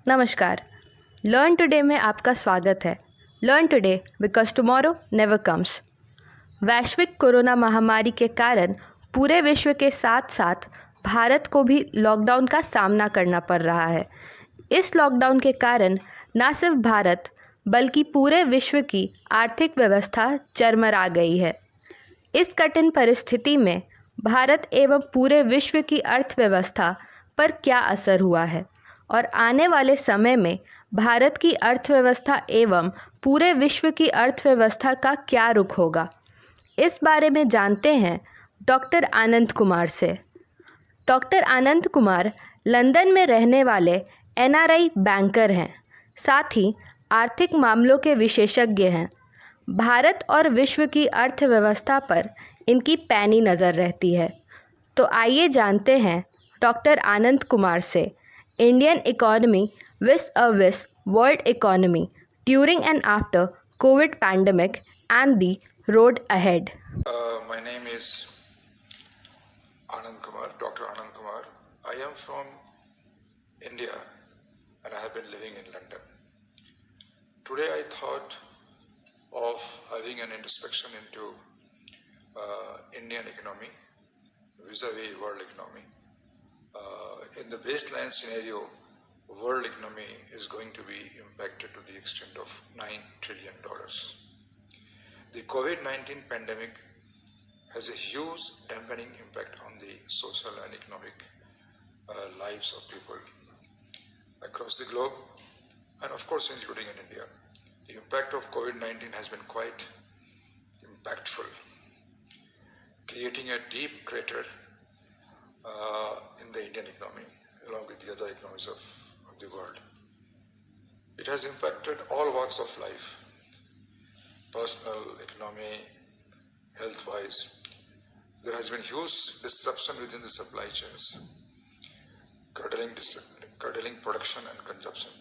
नमस्कार। Learn today में आपका स्वागत है। Learn today because tomorrow never comes. वैश्विक कोरोना महामारी के कारण पूरे विश्व के साथ साथ भारत को भी लॉकडाउन का सामना करना पड़ रहा है। इस लॉकडाउन के कारण न सिर्फ भारत बल्कि पूरे विश्व की आर्थिक व्यवस्था चरमरा गई है। इस कठिन परिस्थिति में भारत एवं पूरे विश्व की अर्थव्यवस्था पर क्या असर हुआ है और आने वाले समय में भारत की अर्थव्यवस्था एवं पूरे विश्व की अर्थव्यवस्था का क्या रुख होगा, इस बारे में जानते हैं डॉक्टर आनंद कुमार से। डॉक्टर आनंद कुमार लंदन में रहने वाले एनआरआई बैंकर हैं, साथ ही आर्थिक मामलों के विशेषज्ञ हैं। भारत और विश्व की अर्थव्यवस्था पर इनकी पैनी नज़र रहती है। तो आइए जानते हैं डॉक्टर आनंद कुमार से Indian economy vis world economy during and after COVID pandemic and the road ahead. My name is Anand Kumar, Dr. Anand Kumar. I am from India and I have been living in London. Today I thought of having an introspection into Indian economy vis-a-vis world economy. In the baseline scenario, world economy is going to be impacted to the extent of $9 trillion. The COVID-19 pandemic has a huge dampening impact on the social and economic lives of people across the globe, and of course including in India. The impact of COVID-19 has been quite impactful, creating a deep crater in the Indian economy along with the other economies of the world. It has impacted all walks of life, personal, economy, health-wise. There has been huge disruption within the supply chains, curtailing production and consumption.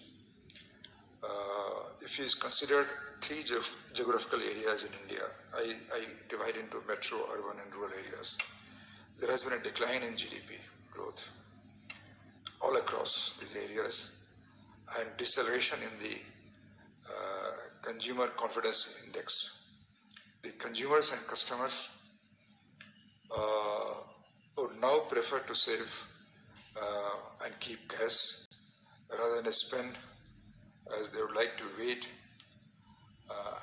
If you consider three geographical areas in India, I divide into metro, urban and rural areas. There has been a decline in GDP growth all across these areas and deceleration in the consumer confidence index. The consumers and customers would now prefer to save and keep cash rather than spend, as they would like to wait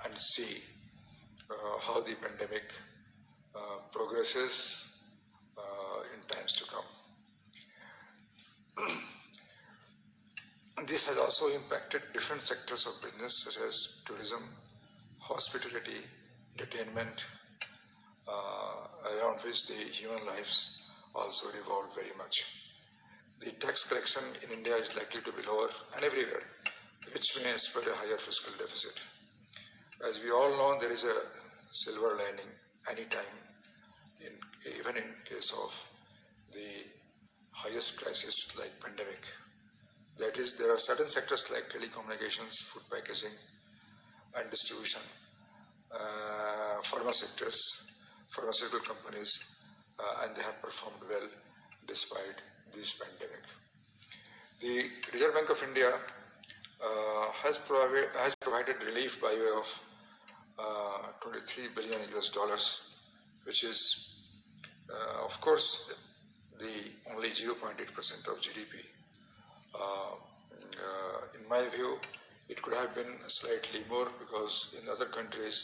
and see how the pandemic progresses in times to come. This has also impacted different sectors of business such as tourism, hospitality, entertainment, around which the human lives also revolve very much. The tax collection in India is likely to be lower and everywhere, which may spur a higher fiscal deficit. As we all know, there is a silver lining anytime, even in case of the highest crisis like pandemic. That is, there are certain sectors like telecommunications, food packaging and distribution, pharmaceutical companies, and they have performed well despite this pandemic. The Reserve Bank of India has provided relief by way of $23 billion US, which is, of course, the only 0.8% of GDP. In my view, it could have been slightly more because in other countries,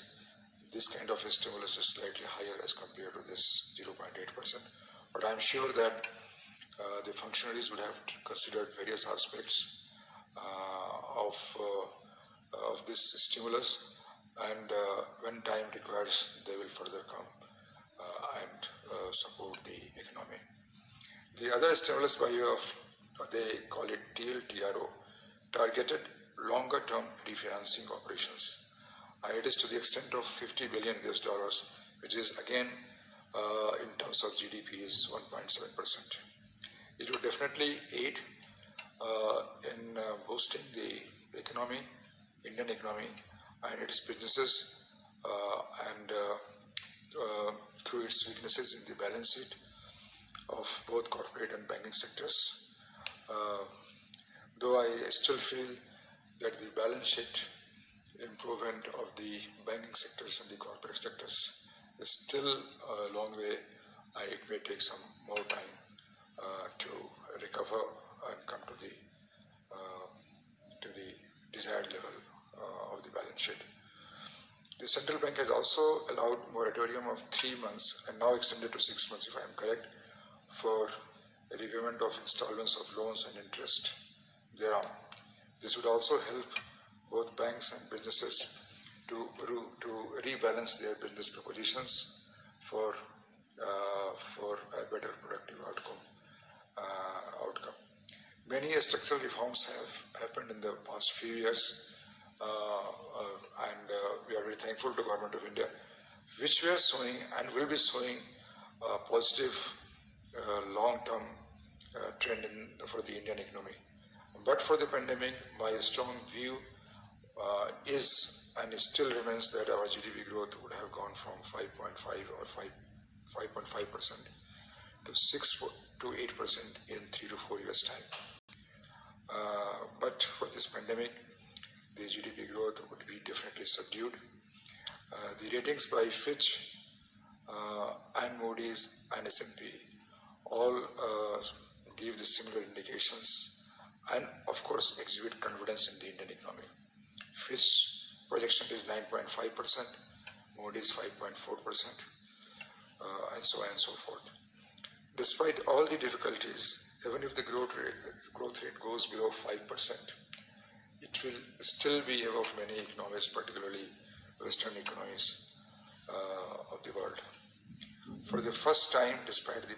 this kind of a stimulus is slightly higher as compared to this 0.8%. But I'm sure that the functionaries would have considered various aspects of this stimulus, and when time requires, they will further come and support the economy. The other stimulus by way of, they call it TLTRO, targeted longer-term refinancing operations, and it is to the extent of $50 billion US, which is again in terms of GDP is 1.7%. It would definitely aid in boosting the economy, Indian economy, and its businesses, and through its weaknesses in the balance sheet of both corporate and banking sectors. though I still feel that the balance sheet improvement of the banking sectors and the corporate sectors is still a long way, and it may take some more time to recover and come to the desired level of the balance sheet. The central bank has also allowed moratorium of 3 months and now extended to 6 months, if I am correct, for repayment of installments of loans and interest thereon. This would also help both banks and businesses to rebalance their business propositions for a better productive outcome. Many structural reforms have happened in the past few years, and we are very thankful to the Government of India, which we are showing and will be showing a positive long-term trend for the Indian economy. But for the pandemic, my strong view is and it still remains that our GDP growth would have gone from 5.5 or 5.5% to 6 to 8% in 3 to 4 years' time. But for this pandemic, the GDP growth would be definitely subdued. The ratings by Fitch and Moody's and S&P all give the similar indications and of course exhibit confidence in the Indian economy. Fitch projection is 9.5%, Moody's 5.4%, and so on and so forth. Despite all the difficulties, even if the growth rate goes below 5%, it will still be above many economies, particularly Western economies of the world. For the first time, despite the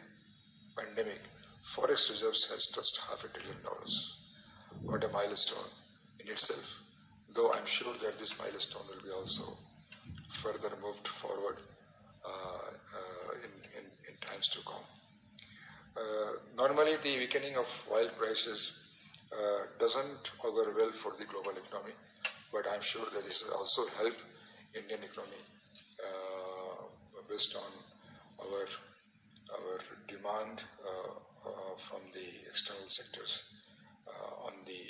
pandemic, forex reserves has touched $500 billion. What a milestone in itself, though I'm sure that this milestone will be also further moved forward in times to come. Normally, the weakening of oil prices doesn't augur well for the global economy, but I'm sure that this will also help Indian economy based on our demand from the external sectors on the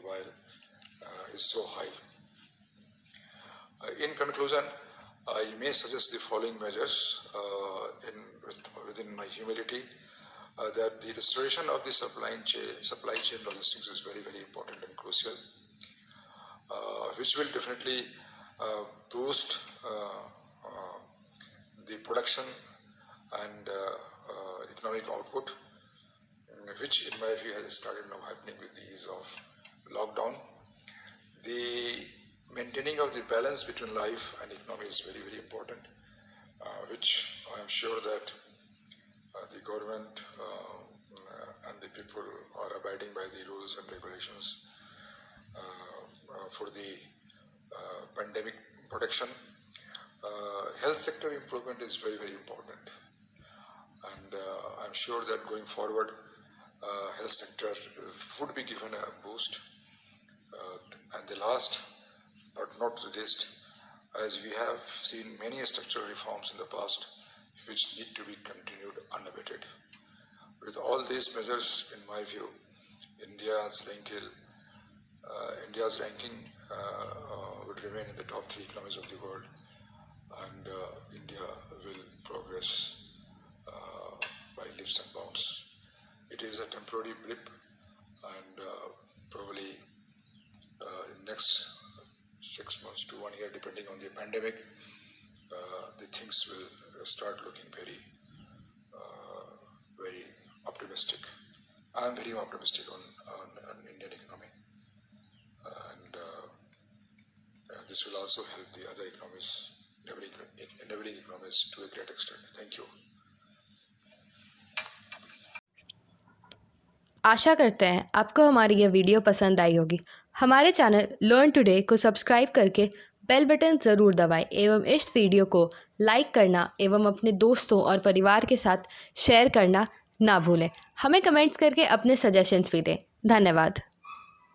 oil is so high. In conclusion, I may suggest the following measures within my humility. That the restoration of the supply chain logistics is very, very important and crucial, which will definitely boost the production and economic output, which in my view has started now happening with the ease of lockdown. The maintaining of the balance between life and economy is very, very important, which I am sure that the government and the people are abiding by the rules and regulations for the pandemic protection. Health sector improvement is very, very important, and I'm sure that going forward, health sector would be given a boost. And the last but not the least, as we have seen many structural reforms in the past, which need to be continued unabated. With all these measures, in my view, India's ranking would remain in the top 3 economies of the world, and India will progress by leaps and bounds. It is a temporary blip, and probably in next 6 months to 1 year, depending on the pandemic, the things will start looking very optimistic. I am very optimistic on Indian economy, and this will also help the other economies, neighboring economies to a great extent. Thank you. आशा करते हैं आपको हमारी यह video पसंद आई होगी। हमारे channel learn today को subscribe करके बेल बटन ज़रूर दबाएं एवं इस वीडियो को लाइक करना एवं अपने दोस्तों और परिवार के साथ शेयर करना ना भूलें। हमें कमेंट्स करके अपने सजेशंस भी दें। धन्यवाद।